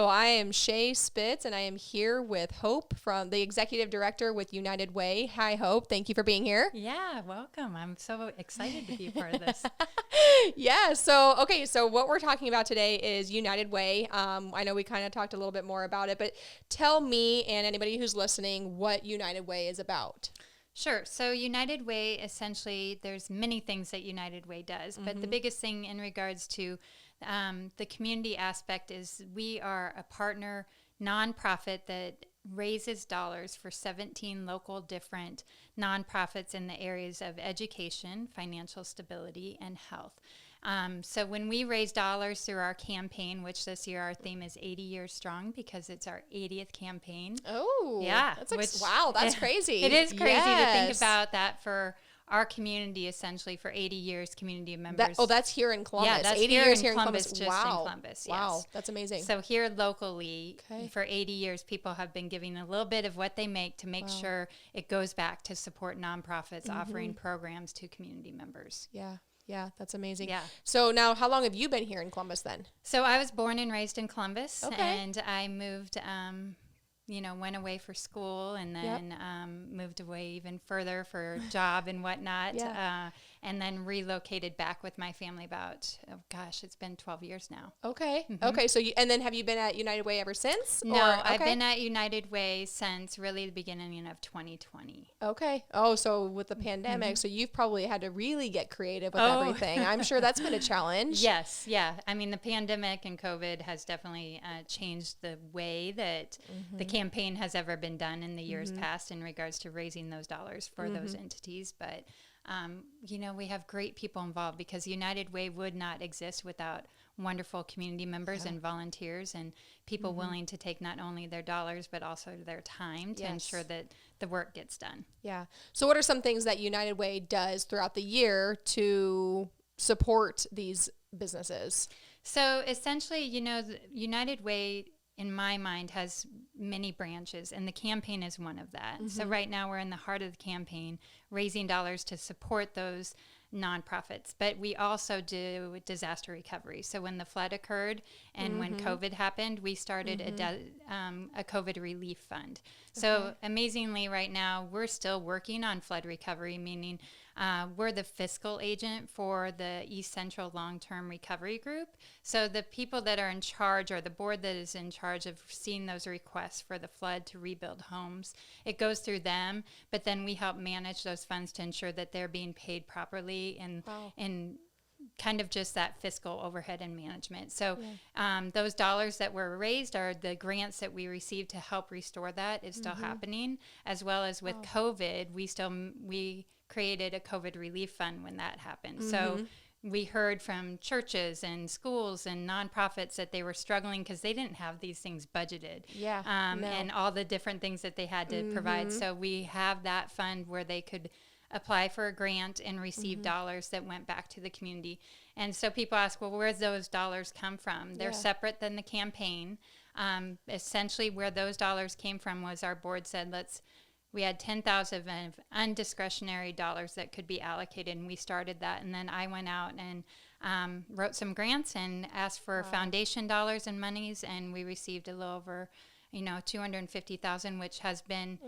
So I am Shae Spitz, and I am here with Hope, from the Executive Director with United Way. Hi, Hope. Thank you for being here. Yeah, welcome. I'm so excited to be a part of this. Yeah. So what we're talking about today is United Way. I know we kind of talked a little bit more about it, but tell me and anybody who's listening what United Way is about. Sure. So United Way, essentially, there's many things that United Way does, but the biggest thing in regards to the community aspect is we are a partner nonprofit that raises dollars for 17 local different nonprofits in the areas of education, financial stability, and health. So when we raise dollars through our campaign, which this year our theme is 80 years strong because it's our 80th campaign. Oh, yeah. Wow, that's crazy. It is crazy to think Yes. about that for our community, essentially, for 80 years, community members. That's here in Columbus. Yeah, that's 80 here years in here Columbus, in just Columbus. Wow. in Columbus, Wow, yes. that's amazing. So here locally, Okay. for 80 years, people have been giving a little bit of what they make to make sure it goes back to support nonprofits offering programs to community members. Yeah, that's amazing. Yeah. So now, how long have you been here in Columbus then? So I was born and raised in Columbus, Okay. and I moved, went away for school, and then moved away even further for a job and whatnot, and then relocated back with my family about, it's been 12 years now. Okay. Okay. So and then have you been at United Way ever since? No, I've been at United Way since really the beginning of 2020. Okay. Oh, so with the pandemic, so you've probably had to really get creative with everything. I'm sure that's been a challenge. Yes, yeah. I mean, the pandemic and COVID has definitely changed the way that the campaign has ever been done in the years past in regards to raising those dollars for those entities. But, we have great people involved because United Way would not exist without wonderful community members and volunteers and people willing to take not only their dollars but also their time to ensure that the work gets done. Yeah. So what are some things that United Way does throughout the year to support these businesses? So essentially, the United Way, in my mind, has many branches, and the campaign is one of that. So right now we're in the heart of the campaign, raising dollars to support those nonprofits, but we also do disaster recovery. So when the flood occurred and when COVID happened, we started a COVID relief fund. So amazingly, right now we're still working on flood recovery, meaning we're the fiscal agent for the East Central Long-Term Recovery Group. So the people that are in charge, or the board that is in charge of seeing those requests for the flood to rebuild homes, it goes through them, but then we help manage those funds to ensure that they're being paid properly and kind of just that fiscal overhead and management. So those dollars that were raised are the grants that we received to help restore that is still happening, as well as with COVID, we created a COVID relief fund when that happened. So we heard from churches and schools and nonprofits that they were struggling because they didn't have these things budgeted. And all the different things that they had to provide. So we have that fund where they could apply for a grant and receive dollars that went back to the community. And so people ask, well, where those dollars come from? They're separate than the campaign. Essentially, where those dollars came from was our board said, we had 10,000 of undiscretionary dollars that could be allocated, and we started that. And then I went out and wrote some grants and asked for foundation dollars and monies, and we received a little over $250,000, which has been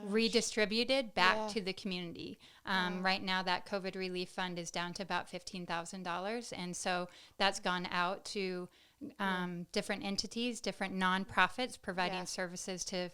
redistributed back to the community. Right now, that COVID relief fund is down to about $15,000, and so that's gone out to different entities, different nonprofits providing services to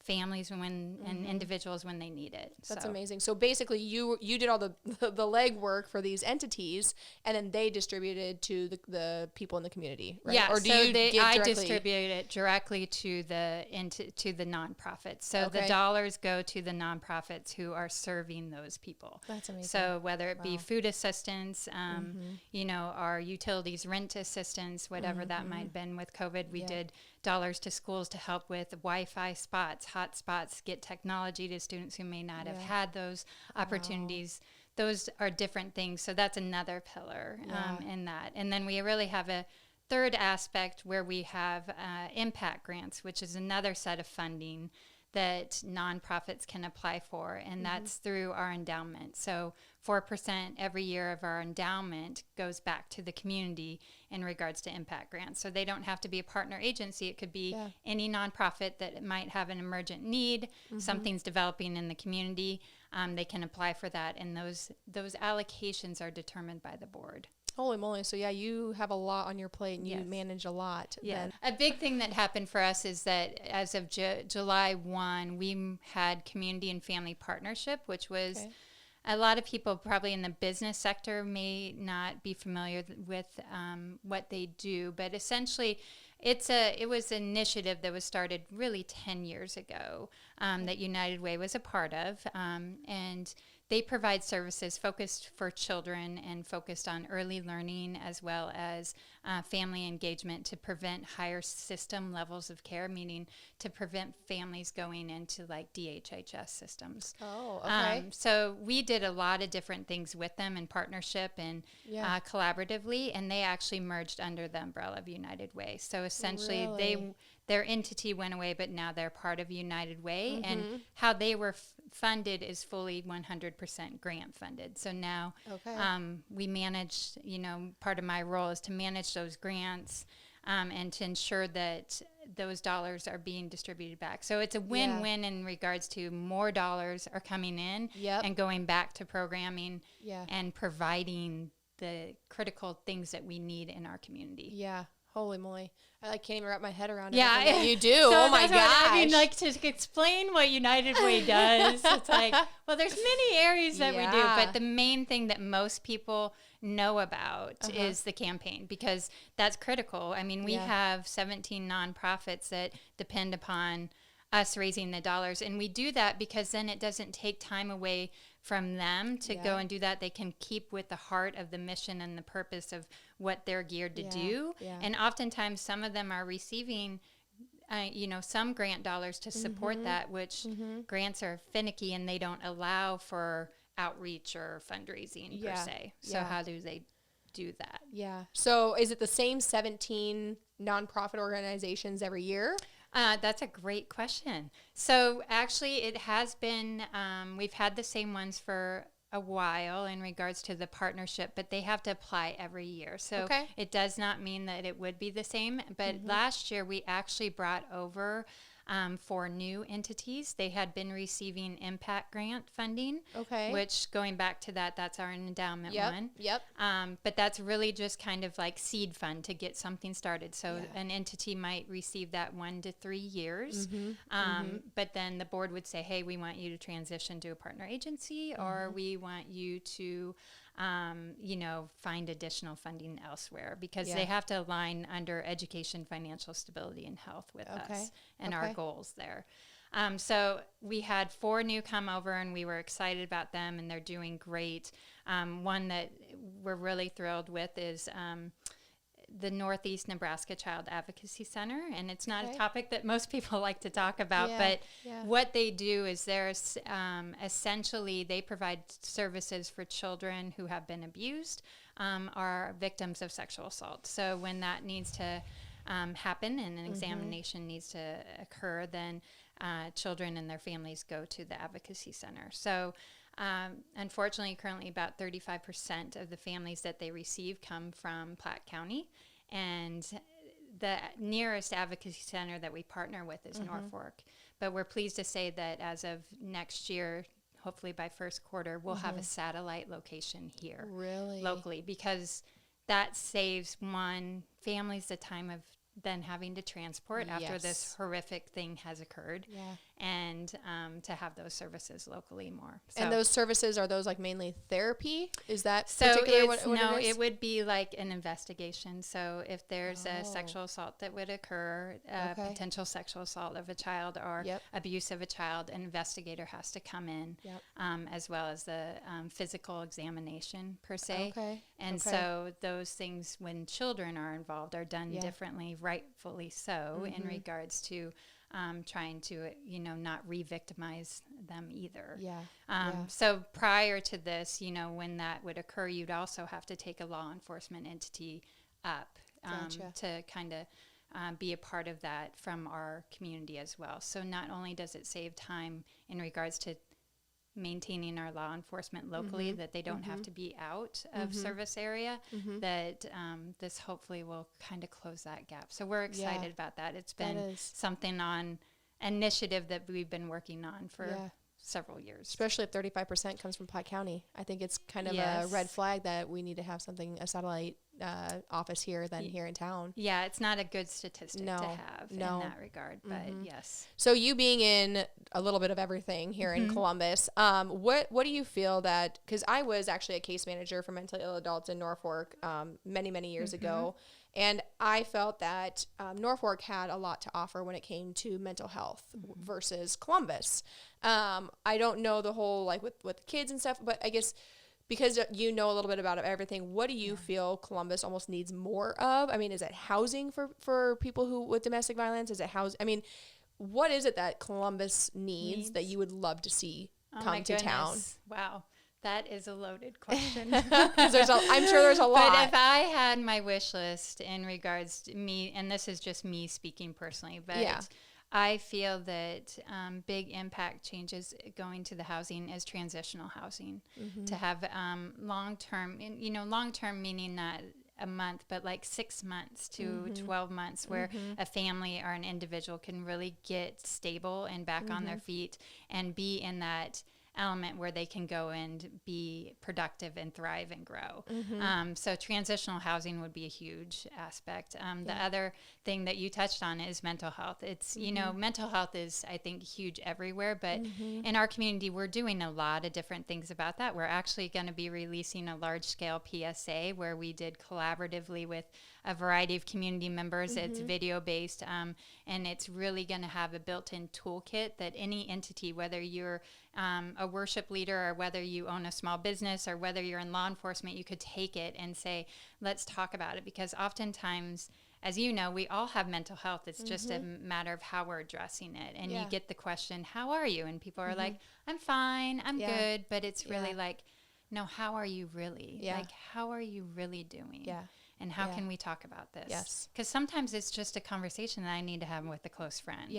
families and individuals when they need it. That's amazing. So basically you did all the legwork for these entities, and then they distributed to the people in the community, right? Yeah, or do so you give I directly? distribute it directly to the nonprofits. So the dollars go to the nonprofits who are serving those people. That's amazing. So whether it be food assistance, our utilities, rent assistance, whatever that might have been with COVID, we did dollars to schools to help with Wi-Fi spots, hot spots, get technology to students who may not have had those opportunities. Those are different things. So that's another pillar in that. And then we really have a third aspect where we have impact grants, which is another set of funding that nonprofits can apply for, and that's through our endowment. So 4% every year of our endowment goes back to the community in regards to impact grants. So they don't have to be a partner agency. It could be any nonprofit that might have an emergent need, something's developing in the community. They can apply for that, and those allocations are determined by the board. Holy moly. So, yeah, you have a lot on your plate and you manage a lot. Yeah. A big thing that happened for us is that as of July 1, we had community and family partnership, which was a lot of people probably in the business sector may not be familiar with what they do, but essentially it was an initiative that was started really 10 years ago that United Way was a part of, and they provide services focused for children and focused on early learning as well as family engagement to prevent higher system levels of care, meaning to prevent families going into like DHHS systems. Oh, okay. So we did a lot of different things with them in partnership and collaboratively, and they actually merged under the umbrella of United Way. So essentially their entity went away, but now they're part of United Way, and how they were funded is fully 100% grant funded. So now we manage, part of my role is to manage those grants and to ensure that those dollars are being distributed back. So it's a win-win in regards to more dollars are coming in and going back to programming and providing the critical things that we need in our community. Yeah. Holy moly. I can't even wrap my head around everything that you do. So oh my gosh. I mean, like to explain what United Way does, it's like, well, there's many areas that we do, but the main thing that most people know about is the campaign, because that's critical. I mean, we have 17 nonprofits that depend upon us raising the dollars, and we do that because then it doesn't take time away from them to go and do that. They can keep with the heart of the mission and the purpose of what they're geared to do. And oftentimes some of them are receiving some grant dollars to support that, which grants are finicky and they don't allow for outreach or fundraising per se. So how do they do that? Yeah. So is it the same 17 nonprofit organizations every year? That's a great question. So actually it has been, we've had the same ones for a while in regards to the partnership, but they have to apply every year. So it does not mean that it would be the same. But last year we actually brought over 4 new entities. They had been receiving impact grant funding, which going back to that's our endowment one. But that's really just kind of like seed fund to get something started. So an entity might receive that 1 to 3 years. But then the board would say, hey, we want you to transition to a partner agency, or we want you to find additional funding elsewhere, because they have to align under education, financial stability, and health with us and our goals there. So we had 4 new come over, and we were excited about them, and they're doing great. One that we're really thrilled with is the Northeast Nebraska Child Advocacy Center, and it's not a topic that most people like to talk about, but what they do is there's essentially they provide services for children who have been abused, are victims of sexual assault. So when that needs to happen and an examination needs to occur, then children and their families go to the Advocacy Center. So unfortunately, currently about 35% of the families that they receive come from Platte County, and the nearest advocacy center that we partner with is Norfolk. But we're pleased to say that as of next year, hopefully by first quarter, we'll have a satellite location here locally, because that saves families the time of then having to transport after this horrific thing has occurred, and to have those services locally more. So, and those services, are those like mainly therapy? Is that so particular what it is? It would be like an investigation. So if there's a sexual assault that would occur, potential sexual assault of a child or abuse of a child, an investigator has to come in, as well as the physical examination per se. And so those things, when children are involved, are done differently, rightfully so, in regards to trying to, not re-victimize them either. So prior to this, when that would occur, you'd also have to take a law enforcement entity up to kind of be a part of that from our community as well. So not only does it save time in regards to maintaining our law enforcement locally, that they don't have to be out of service area, that this hopefully will kind of close that gap. So we're excited about that. It's been something on initiative that we've been working on for several years. Especially if 35% comes from Pike County. I think it's kind of a red flag that we need to have a satellite office here than here in town. Yeah, it's not a good statistic to have in that regard, but yes. So you being in a little bit of everything here in Columbus, what do you feel that, because I was actually a case manager for mentally ill adults in Norfolk many years ago, and I felt that Norfolk had a lot to offer when it came to mental health versus Columbus. I don't know the whole, like with the kids and stuff, but I guess because you know a little bit about everything, what do you feel Columbus almost needs more of? I mean, is it housing for people who with domestic violence? Is it I mean, what is it that Columbus needs that you would love to see come to town? Wow. That is a loaded question. I'm sure there's a lot. But if I had my wish list in regards to me, and this is just me speaking personally, but I feel that big impact changes going to the housing is transitional housing, to have long-term, long-term meaning not a month, but like 6 months to 12 months where a family or an individual can really get stable and back on their feet and be in that element where they can go and be productive and thrive and grow. So transitional housing would be a huge aspect. The other thing that you touched on is mental health. It's, mental health is, I think, huge everywhere, but in our community, we're doing a lot of different things about that. We're actually going to be releasing a large-scale PSA where we did collaboratively with a variety of community members. It's video-based, and it's really going to have a built-in toolkit that any entity, whether you're a worship leader or whether you own a small business or whether you're in law enforcement, you could take it and say, let's talk about it. Because oftentimes, as you know, we all have mental health. It's just a matter of how we're addressing it. And you get the question, how are you? And people are like, I'm fine, I'm good. But it's really like, no, how are you really? Like, how are you really doing? And how can we talk about this? Because sometimes it's just a conversation that I need to have with a close friend.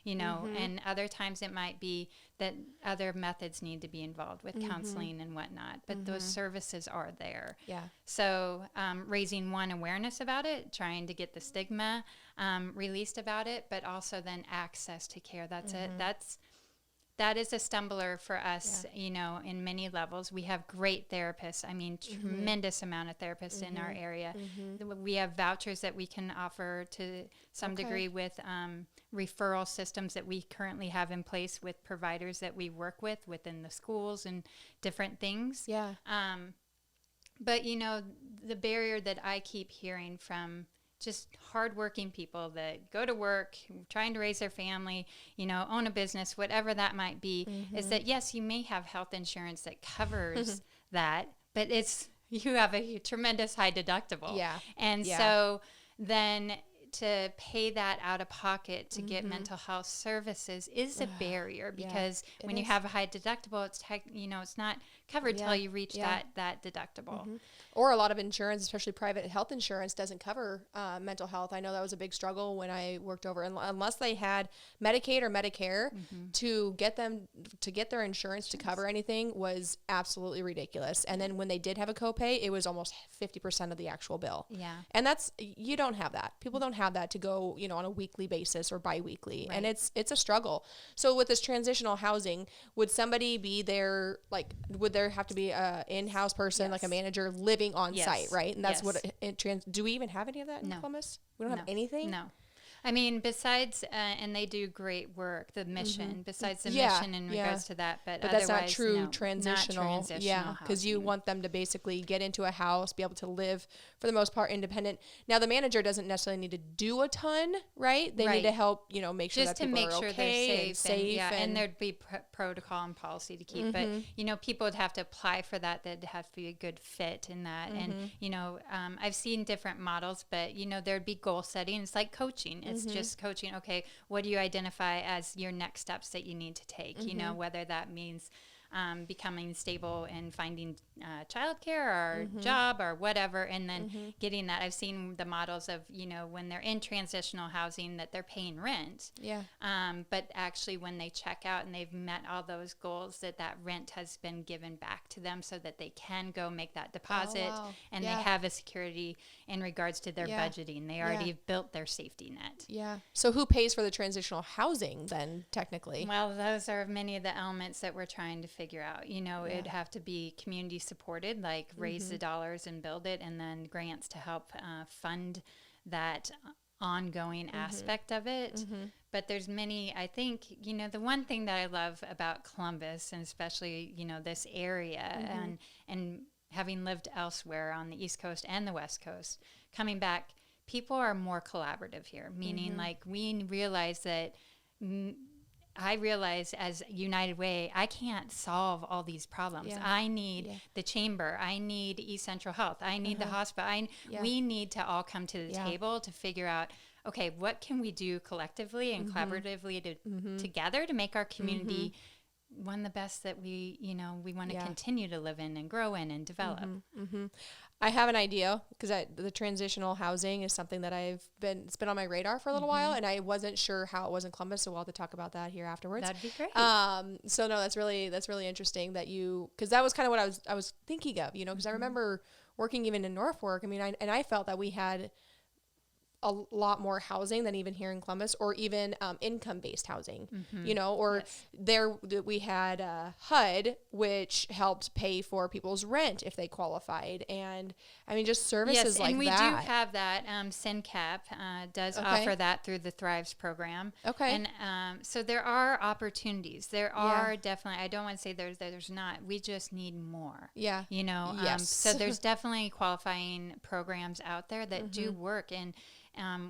And other times it might be that other methods need to be involved with counseling and whatnot. But those services are there. So raising awareness about it, trying to get the stigma released about it, but also then access to care. That's it. That is a stumbler for us, in many levels. We have great therapists. I mean, tremendous amount of therapists in our area. We have vouchers that we can offer to some degree with referral systems that we currently have in place with providers that we work with within the schools and different things. But, the barrier that I keep hearing from just hardworking people that go to work, trying to raise their family, own a business, whatever that might be, is that, yes, you may have health insurance that covers that, but you have a tremendous high deductible. And so then to pay that out of pocket to get mental health services is a barrier because when you have a high deductible, it's not covered till you reach that deductible. Or a lot of insurance, especially private health insurance, doesn't cover mental health. I know that was a big struggle when I worked over, unless they had Medicaid or Medicare to get their insurance to cover anything was absolutely ridiculous. And then when they did have a copay, it was almost 50% of the actual bill. And you don't have that. People don't have that to go, on a weekly basis or biweekly. And it's a struggle. So with this transitional housing, would somebody be there, like, would there have to be a in-house person, like a manager living on site, right? And that's what do we even have any of that in Columbus? We don't have anything? No. I mean, besides, and they do great work, the mission, besides the mission in regards to that, but that's not true transitional. Because you want them to basically get into a house, be able to live, for the most part, independent. Now, the manager doesn't necessarily need to do a ton, right? They need to help, make sure just that people are okay and safe. And there'd be protocol and policy to keep. But, people would have to apply for that. They'd have to be a good fit in that. And, I've seen different models, but, there'd be goal setting. It's like coaching. It's just coaching. Okay, what do you identify as your next steps that you need to take? Whether that means becoming stable and finding childcare or job or whatever, and then getting that. I've seen the models of, when they're in transitional housing that they're paying rent. Yeah. But actually when they check out and they've met all those goals, that rent has been given back to them so that they can go make that deposit and they have a security in regards to their budgeting. They already have built their safety net. Yeah. So who pays for the transitional housing then, technically? Well, those are many of the elements that we're trying to figure out. It'd have to be community supported, like raise the dollars and build it, and then grants to help fund that ongoing aspect of it. But there's many, I think, the one thing that I love about Columbus, and especially, this area, and having lived elsewhere on the East Coast and the West Coast, coming back, people are more collaborative here, meaning like we realize that I realize as United Way, I can't solve all these problems. Yeah. I need the chamber. I need East Central Health. I need the hospital. We need to all come to the table to figure out, okay, what can we do collectively and collaboratively together to make our community one of the best that we want to continue to live in and grow in and develop. I have an idea, because the transitional housing is something that it's been on my radar for a little while, and I wasn't sure how it was in Columbus, so we'll have to talk about that here afterwards. That'd be great. So no, that's really interesting that because that was kind of what I was thinking of, because I remember working even in Norfolk. I mean, I felt that we had a lot more housing than even here in Columbus, or even income-based housing, or there we had HUD, which helped pay for people's rent if they qualified. And I mean, just services like that. And we do have that. SynCap does offer that through the Thrives program. Okay. And so there are opportunities. There are definitely, I don't want to say there's not, we just need more. Yeah. Yes. So there's definitely qualifying programs out there that do work. And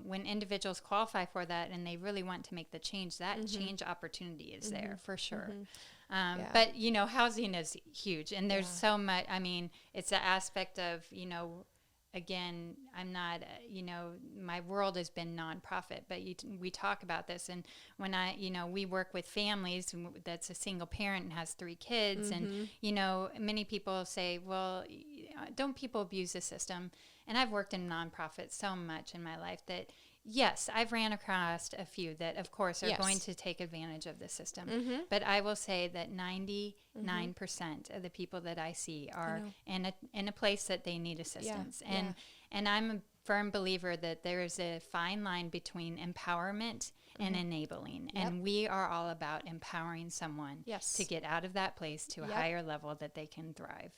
when individuals qualify for that and they really want to make the change, that change opportunity is there for sure. But, housing is huge, and there's so much. I mean, it's the aspect of, again, I'm not, my world has been nonprofit, but we talk about this. And when we work with families that's a single parent and has 3 kids, and, many people say, well, don't people abuse the system? And I've worked in nonprofits so much in my life that, yes, I've ran across a few that, of course, are going to take advantage of the system. But I will say that 99% of the people that I see are in a place that they need assistance. And I'm a firm believer that there is a fine line between empowerment and enabling. And we are all about empowering someone to get out of that place to a higher level that they can thrive.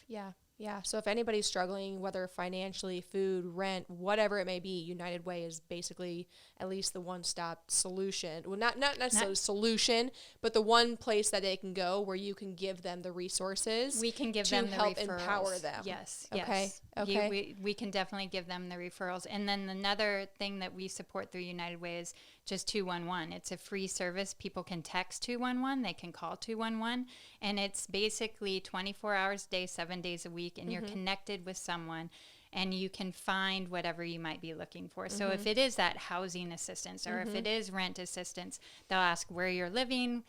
Yeah. So if anybody's struggling, whether financially, food, rent, whatever it may be, United Way is basically at least the one-stop solution. Well, not necessarily solution, but the one place that they can go where you can give them the resources. We can give them the help referrals. Empower them. Yes. Okay. We can definitely give them the referrals. And then another thing that we support through United Way is just 211. It's a free service. People can text 211. They can call 211. And it's basically 24 hours a day, 7 days a week. And you're connected with someone. And you can find whatever you might be looking for. So if it is that housing assistance, or if it is rent assistance, they'll ask where you're living,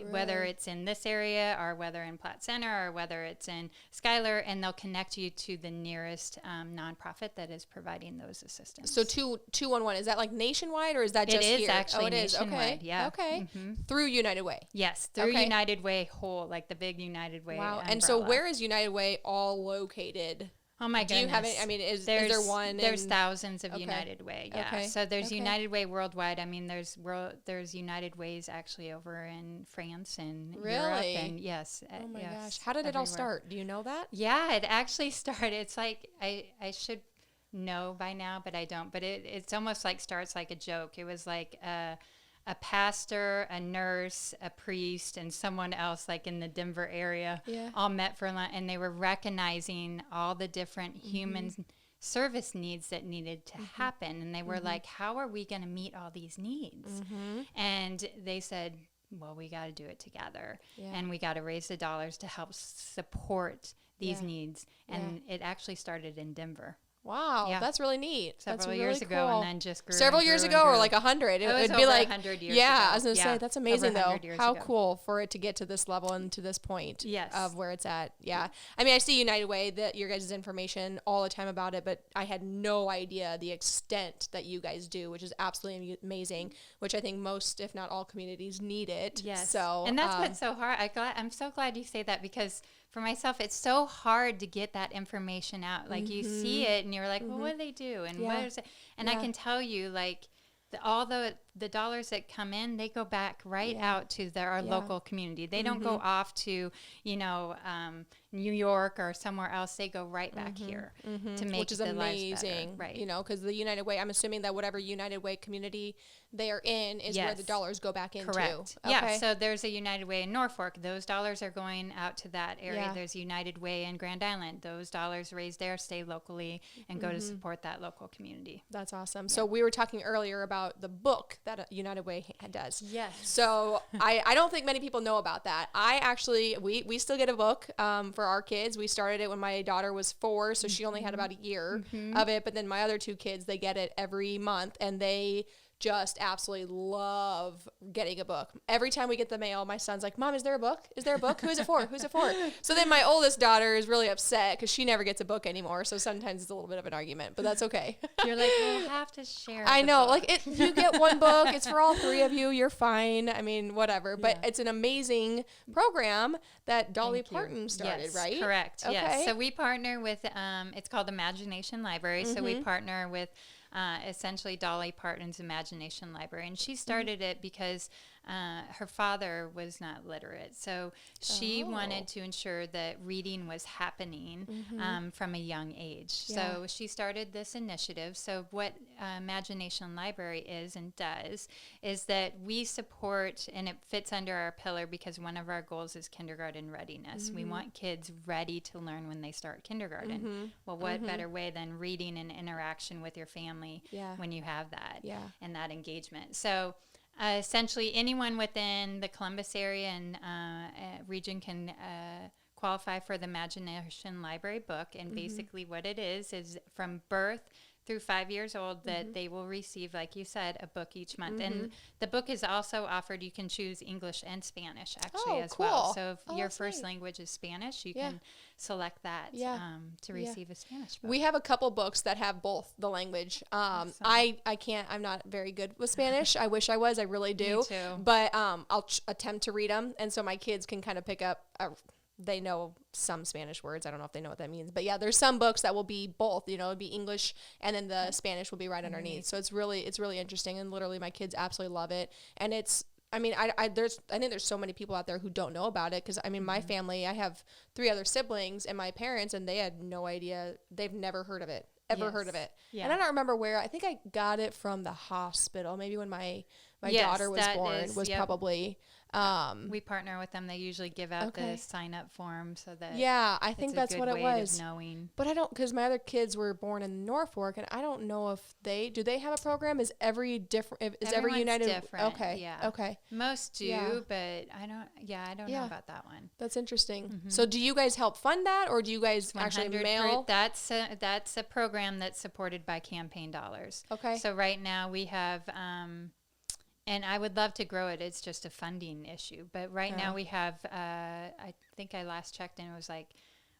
whether it's in this area, or whether in Platte Center, or whether it's in Schuyler, and they'll connect you to the nearest nonprofit that is providing those assistance. So 211, is that like nationwide, or is that just here? It is actually it is. nationwide. Okay. Yeah. Okay. Through United Way. Yes, through United Way whole, like the big United Way. Wow. Umbrella. And so where is United Way all located? Oh my goodness. Do you have it? I mean, is there one? There's thousands of United Way. Yeah. Okay. So there's United Way worldwide. I mean, there's United Ways actually over in France and Europe. And yes. Oh my gosh. How did it all start? Do you know that? Yeah, it actually started. It's like I should know by now, but I don't. But it's almost like starts like a joke. It was like a pastor, a nurse, a priest, and someone else like in the Denver area all met for lunch, and they were recognizing all the different human service needs that needed to happen. And they were like, how are we going to meet all these needs? And they said, well, we got to do it together. And we got to raise the dollars to help support these needs. And it actually started in Denver. Wow, Yeah. that's really neat. That's Several really years ago, cool. and then just grew. Several and years grew ago, and or grew. like 100. It was It'd over be like 100 years yeah. ago. I was gonna say that's amazing over though. 100 years How ago. cool for it to get to this level and to this point. Yes. Of where it's at. Yeah. I mean, I see United Way, that your guys' information all the time about it, but I had no idea the extent that you guys do, which is absolutely amazing. Which I think most, if not all, communities need it. Yes. So and that's what's so hard. I'm so glad you say that, because for myself, it's so hard to get that information out. Like you see it and you're like, well, what do they do? And what is it? And I can tell you, like, all the dollars that come in, they go back right out to our local community. They don't go off to, New York or somewhere else. They go right back here to make which is the amazing, lives better. Right. Because the United Way, I'm assuming that whatever United Way community they are in is where the dollars go back into. Correct. Okay. Yeah, so there's a United Way in Norfolk. Those dollars are going out to that area. Yeah. There's a United Way in Grand Island. Those dollars raised there stay locally and go to support that local community. That's awesome. So we were talking earlier about the book that United Way does. Yes. So I don't think many people know about that. I actually, we still get a book for our kids. We started it when my daughter was 4, so she only had about a year of it. But then my other 2 kids, they get it every month, and they just absolutely love getting a book. Every time we get the mail, my son's like, Mom, is there a book? Is there a book? Who is it for? Who's it for? So then my oldest daughter is really upset because she never gets a book anymore. So sometimes it's a little bit of an argument, but that's okay. You're like, we'll have to share. I know. book. Like, you get one book. It's for all 3 of you. You're fine. I mean, whatever. But it's an amazing program that Dolly Parton started, yes, right? Correct. Okay. Yes. So we partner with, it's called Imagination Library. So we partner with essentially Dolly Parton's Imagination Library. And she started it because her father was not literate. So she wanted to ensure that reading was happening from a young age. So she started this initiative. So what Imagination Library is and does is that we support, and it fits under our pillar because one of our goals is kindergarten readiness. We want kids ready to learn when they start kindergarten. Well, what better way than reading and interaction with your family when you have that and that engagement. So essentially, anyone within the Columbus area and region can qualify for the Imagination Library book. And basically what it is from birth through 5 years old that they will receive, like you said, a book each month. And the book is also offered, you can choose English and Spanish actually well. So if your first language is Spanish, you can select that to receive a Spanish book. We have a couple books that have both the language. Awesome. I can't, I'm not very good with Spanish. I wish I was, I really do. Me too. But I'll attempt to read them. And so my kids can kind of pick up, they know some Spanish words. I don't know if they know what that means, but yeah, there's some books that will be both, it'll be English and then the Spanish will be right underneath. So it's really interesting. And literally my kids absolutely love it. And it's, I mean, I think there's so many people out there who don't know about it. Cause I mean, my family, I have 3 other siblings and my parents, and they had no idea. They've never heard of it, heard of it. Yeah. And I don't remember where. I think I got it from the hospital. Maybe when my daughter was born probably. We partner with them. They usually give out the sign up form so that I think that's what it was. Knowing. But I don't, because my other kids were born in Norfolk, and I don't know if do they have a program? Is every different? Is every United different? Okay, yeah, okay. Most do, but I don't know about that one. That's interesting. So do you guys help fund that, or do you guys actually mail? That's a program that's supported by campaign dollars. Okay. So right now we have. And I would love to grow it. It's just a funding issue. But right now we have, I think I last checked, and it was like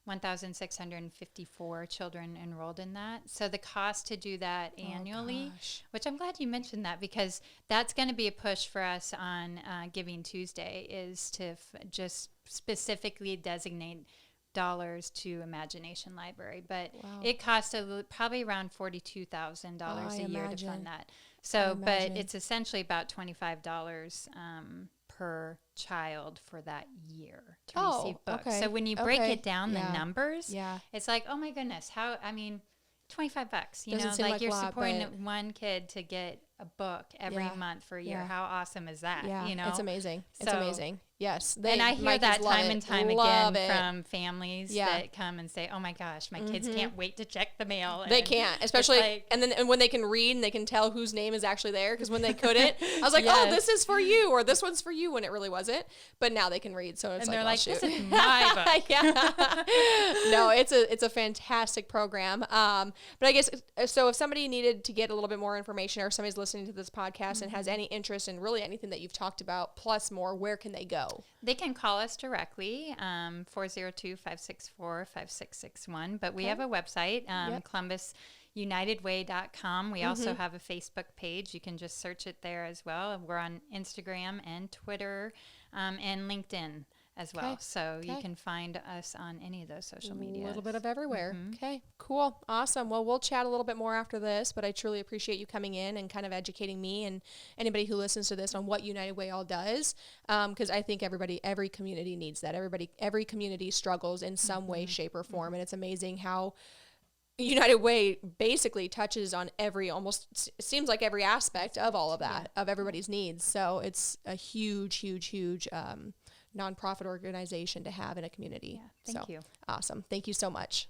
1,654 children enrolled in that. So the cost to do that annually, which I'm glad you mentioned that, because that's going to be a push for us on Giving Tuesday, is to just specifically designate dollars to Imagination Library. But it costs probably around $42,000 a year to fund that. So, but it's essentially about $25 per child for that year to receive books. Okay. So when you break it down, the numbers, it's like, oh my goodness, $25, Doesn't seem like you're a lot, supporting but one kid to get a book every month for a year. How awesome is that? Yeah, you know, it's amazing. It's amazing. Yes. And I hear that time and time again from families that come and say, oh my gosh, my kids can't wait to check the mail. They can't, especially, and when they can read and they can tell whose name is actually there, because when they couldn't, I was like, oh, this is for you, or this one's for you, when it really wasn't. But now they can read, so it's they're shoot. This is my book. No, it's a fantastic program. But I guess, so if somebody needed to get a little bit more information, or if somebody's listening to this podcast and has any interest in really anything that you've talked about, plus more, where can they go? They can call us directly, 402-564-5661. But we have a website, ColumbusUnitedWay.com. We also have a Facebook page. You can just search it there as well. We're on Instagram and Twitter and LinkedIn as well. So you can find us on any of those social media. A little bit of everywhere. Okay, cool. Awesome. Well, we'll chat a little bit more after this, but I truly appreciate you coming in and kind of educating me and anybody who listens to this on what United Way all does. Because I think every community needs that. Every community struggles in some way, shape, or form. And it's amazing how United Way basically touches on almost seems like every aspect of all of that, of everybody's needs. So it's a huge nonprofit organization to have in a community. Thank you. Awesome. Thank you so much.